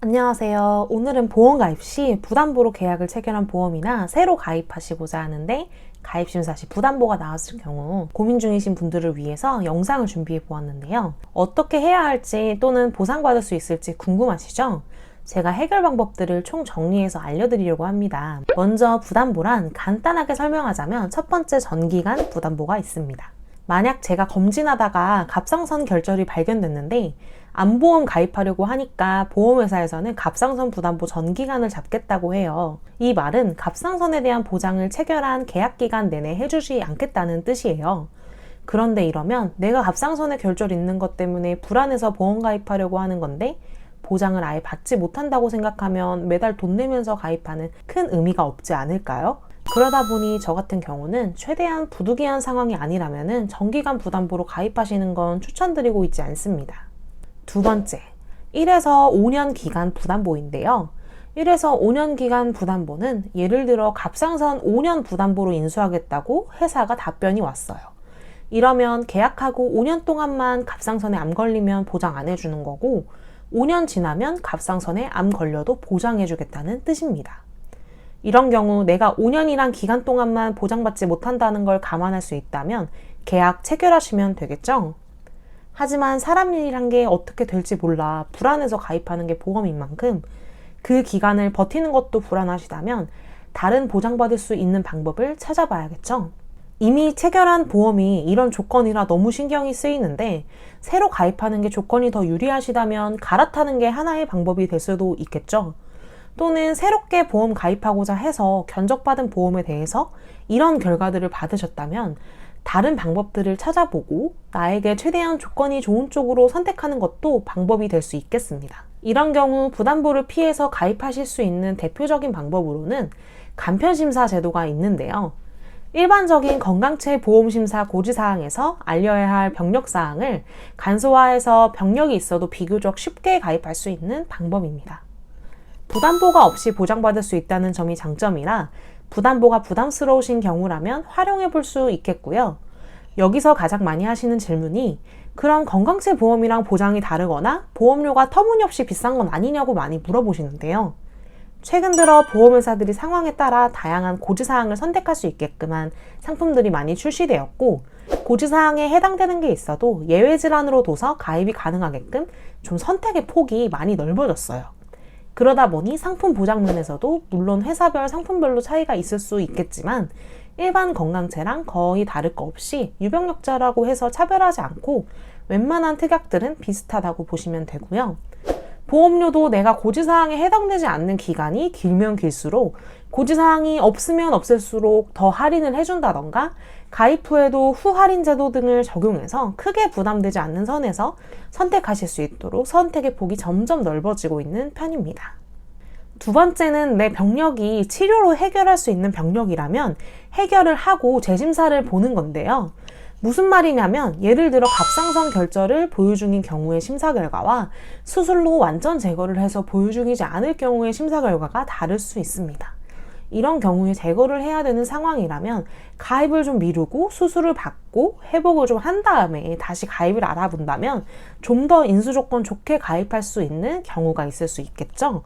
안녕하세요. 오늘은 보험 가입 시 부담보로 계약을 체결한 보험이나 새로 가입하시고자 하는데 가입 심사 시 부담보가 나왔을 경우 고민 중이신 분들을 위해서 영상을 준비해 보았는데요. 어떻게 해야 할지 또는 보상받을 수 있을지 궁금하시죠? 제가 해결 방법들을 총 정리해서 알려드리려고 합니다. 먼저 부담보란 간단하게 설명하자면 첫 번째 전기간 부담보가 있습니다. 만약 제가 검진하다가 갑상선 결절이 발견됐는데 암보험 가입하려고 하니까 보험회사에서는 갑상선 부담보 전기간을 잡겠다고 해요. 이 말은 갑상선에 대한 보장을 체결한 계약기간 내내 해주지 않겠다는 뜻이에요. 그런데 이러면 내가 갑상선에 결절 있는 것 때문에 불안해서 보험 가입하려고 하는 건데 보장을 아예 받지 못한다고 생각하면 매달 돈 내면서 가입하는 큰 의미가 없지 않을까요? 그러다 보니 저 같은 경우는 최대한 부득이한 상황이 아니라면 정기간 부담보로 가입하시는 건 추천드리고 있지 않습니다. 두 번째, 1에서 5년 기간 부담보인데요. 1에서 5년 기간 부담보는 예를 들어 갑상선 5년 부담보로 인수하겠다고 회사가 답변이 왔어요. 이러면 계약하고 5년 동안만 갑상선에 암 걸리면 보장 안 해주는 거고 5년 지나면 갑상선에 암 걸려도 보장해주겠다는 뜻입니다. 이런 경우 내가 5년이란 기간 동안만 보장받지 못한다는 걸 감안할 수 있다면 계약 체결하시면 되겠죠? 하지만 사람 일이란 게 어떻게 될지 몰라 불안해서 가입하는 게 보험인 만큼 그 기간을 버티는 것도 불안하시다면 다른 보장받을 수 있는 방법을 찾아봐야겠죠? 이미 체결한 보험이 이런 조건이라 너무 신경이 쓰이는데 새로 가입하는 게 조건이 더 유리하시다면 갈아타는 게 하나의 방법이 될 수도 있겠죠? 또는 새롭게 보험 가입하고자 해서 견적받은 보험에 대해서 이런 결과들을 받으셨다면 다른 방법들을 찾아보고 나에게 최대한 조건이 좋은 쪽으로 선택하는 것도 방법이 될 수 있겠습니다. 이런 경우 부담보를 피해서 가입하실 수 있는 대표적인 방법으로는 간편심사 제도가 있는데요. 일반적인 건강체 보험심사 고지사항에서 알려야 할 병력사항을 간소화해서 병력이 있어도 비교적 쉽게 가입할 수 있는 방법입니다. 부담보가 없이 보장받을 수 있다는 점이 장점이라 부담보가 부담스러우신 경우라면 활용해 볼 수 있겠고요. 여기서 가장 많이 하시는 질문이 그럼 건강체 보험이랑 보장이 다르거나 보험료가 터무니없이 비싼 건 아니냐고 많이 물어보시는데요. 최근 들어 보험회사들이 상황에 따라 다양한 고지사항을 선택할 수 있게끔 한 상품들이 많이 출시되었고 고지사항에 해당되는 게 있어도 예외 질환으로 둬서 가입이 가능하게끔 좀 선택의 폭이 많이 넓어졌어요. 그러다 보니 상품 보장면에서도 물론 회사별 상품별로 차이가 있을 수 있겠지만 일반 건강체랑 거의 다를 거 없이 유병력자라고 해서 차별하지 않고 웬만한 특약들은 비슷하다고 보시면 되고요. 보험료도 내가 고지사항에 해당되지 않는 기간이 길면 길수록 고지사항이 없으면 없을수록 더 할인을 해준다던가 가입 후에도 후할인 제도 등을 적용해서 크게 부담되지 않는 선에서 선택하실 수 있도록 선택의 폭이 점점 넓어지고 있는 편입니다. 두 번째는 내 병력이 치료로 해결할 수 있는 병력이라면 해결을 하고 재심사를 보는 건데요. 무슨 말이냐면 예를 들어 갑상선 결절을 보유 중인 경우의 심사 결과와 수술로 완전 제거를 해서 보유 중이지 않을 경우의 심사 결과가 다를 수 있습니다. 이런 경우에 제거를 해야 되는 상황이라면 가입을 좀 미루고 수술을 받고 회복을 좀 한 다음에 다시 가입을 알아본다면 좀 더 인수 조건 좋게 가입할 수 있는 경우가 있을 수 있겠죠.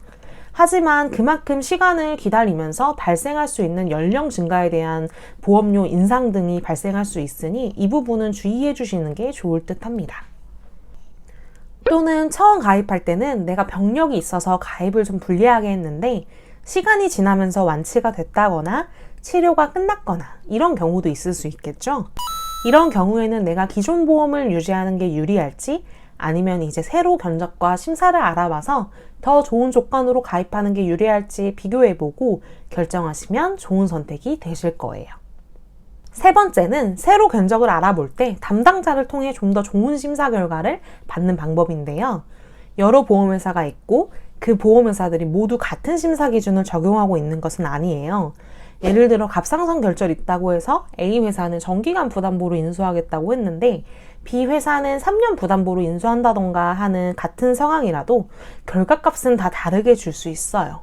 하지만 그만큼 시간을 기다리면서 발생할 수 있는 연령 증가에 대한 보험료 인상 등이 발생할 수 있으니 이 부분은 주의해 주시는 게 좋을 듯 합니다. 또는 처음 가입할 때는 내가 병력이 있어서 가입을 좀 불리하게 했는데 시간이 지나면서 완치가 됐다거나 치료가 끝났거나 이런 경우도 있을 수 있겠죠. 이런 경우에는 내가 기존 보험을 유지하는 게 유리할지 아니면 이제 새로 견적과 심사를 알아봐서 더 좋은 조건으로 가입하는 게 유리할지 비교해보고 결정하시면 좋은 선택이 되실 거예요. 세 번째는 새로 견적을 알아볼 때 담당자를 통해 좀 더 좋은 심사 결과를 받는 방법인데요. 여러 보험회사가 있고 그 보험회사들이 모두 같은 심사 기준을 적용하고 있는 것은 아니에요. 예를 들어 갑상선 결절 있다고 해서 A 회사는 정기간 부담보로 인수하겠다고 했는데 B 회사는 3년 부담보로 인수한다던가 하는 같은 상황이라도 결과값은 다 다르게 줄 수 있어요.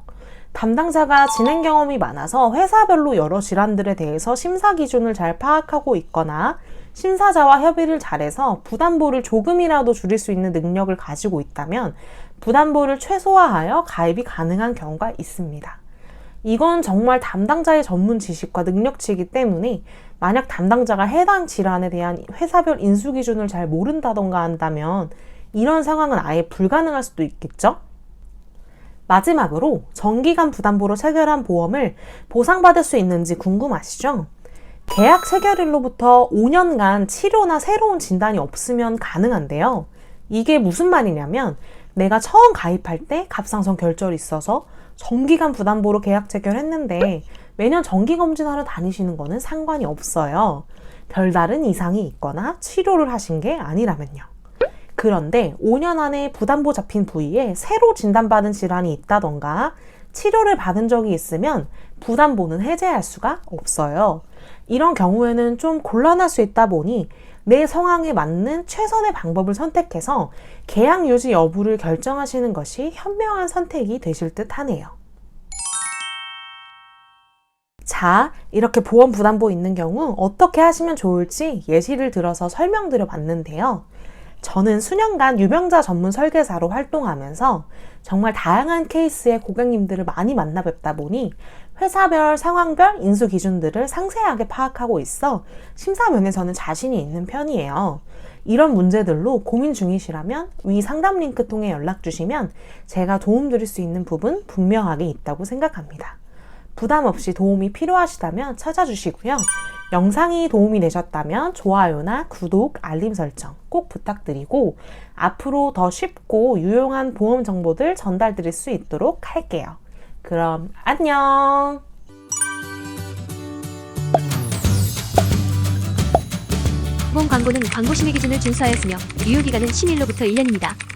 담당자가 진행 경험이 많아서 회사별로 여러 질환들에 대해서 심사 기준을 잘 파악하고 있거나 심사자와 협의를 잘해서 부담보를 조금이라도 줄일 수 있는 능력을 가지고 있다면 부담보를 최소화하여 가입이 가능한 경우가 있습니다. 이건 정말 담당자의 전문 지식과 능력치이기 때문에 만약 담당자가 해당 질환에 대한 회사별 인수 기준을 잘 모른다던가 한다면 이런 상황은 아예 불가능할 수도 있겠죠? 마지막으로 정기간 부담보로 체결한 보험을 보상받을 수 있는지 궁금하시죠? 계약 체결일로부터 5년간 치료나 새로운 진단이 없으면 가능한데요. 이게 무슨 말이냐면 내가 처음 가입할 때 갑상선 결절이 있어서 정기간 부담보로 계약 체결했는데 매년 정기검진하러 다니시는 거는 상관이 없어요. 별다른 이상이 있거나 치료를 하신 게 아니라면요. 그런데 5년 안에 부담보 잡힌 부위에 새로 진단받은 질환이 있다던가 치료를 받은 적이 있으면 부담보는 해제할 수가 없어요. 이런 경우에는 좀 곤란할 수 있다 보니 내 상황에 맞는 최선의 방법을 선택해서 계약 유지 여부를 결정하시는 것이 현명한 선택이 되실 듯 하네요. 자, 이렇게 보험 부담보 있는 경우 어떻게 하시면 좋을지 예시를 들어서 설명드려 봤는데요. 저는 수년간 유명자 전문 설계사로 활동하면서 정말 다양한 케이스의 고객님들을 많이 만나 뵙다 보니 회사별, 상황별 인수 기준들을 상세하게 파악하고 있어 심사 면에서는 자신이 있는 편이에요. 이런 문제들로 고민 중이시라면 위 상담 링크 통해 연락 주시면 제가 도움드릴 수 있는 부분 분명하게 있다고 생각합니다. 부담 없이 도움이 필요하시다면 찾아주시고요. 영상이 도움이 되셨다면 좋아요나 구독, 알림 설정 꼭 부탁드리고 앞으로 더 쉽고 유용한 보험 정보들 전달드릴 수 있도록 할게요. 그럼 안녕! 보험 광고는 광고 심의 기준을 준수하였으며 유효기간은 10일로부터 1년입니다.